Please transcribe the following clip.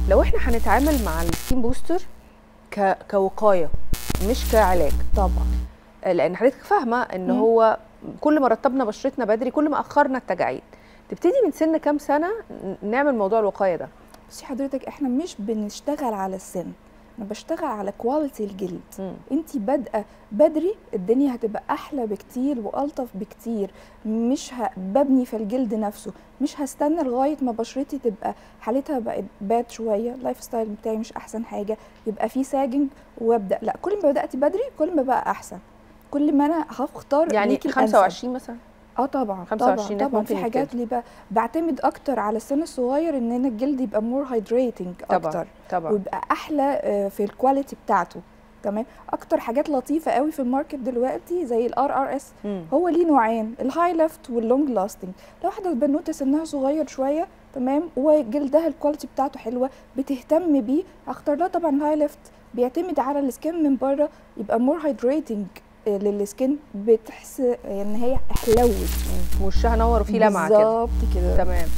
لو احنا هنتعامل مع السكين بوستر كوقايه مش كعلاج طبعا، لان حضرتك فاهمه ان هو كل ما رطبنا بشرتنا بدري كل ما اخرنا التجاعيد. تبتدي من سن كام سنه نعمل موضوع الوقايه ده؟ بصي حضرتك، احنا مش بنشتغل على السن، انا بشتغل على كواليتي الجلد. انت بادئه بدري، الدنيا هتبقى احلى بكتير والطف بكتير. مش ببني في الجلد نفسه، مش هستنى لغايه ما بشرتي تبقى حالتها بقت باد شويه، اللايف ستايل بتاعي مش احسن حاجه، يبقى في ساجنج وابدا. لا، كل ما بدات بدري كل ما بقى احسن، كل ما انا هختار يعني ليكي 25 مثلا. طبعا 25 طبعا ممكن في حاجات اللي بعتمد اكتر على السن الصغير ان انا الجلد يبقى مور هايدريتنج اكتر طبعا ويبقى احلى في الكواليتي بتاعته. تمام. اكتر حاجات لطيفه قوي في الماركت دلوقتي زي الRRS، هو ليه نوعين، الهاي ليفت واللونج لاستنج. لو واحده بنوته سنها صغير شويه تمام وجلدها الكواليتي بتاعته حلوه بتهتم بيه، هختار لها طبعا الهاي ليفت. بيعتمد على السكين من بره، يبقى مور هايدريتنج للسكين، بتحس ان هي حلوت، وشها نور وفيه لمعه كده. بالظبط كده. تمام.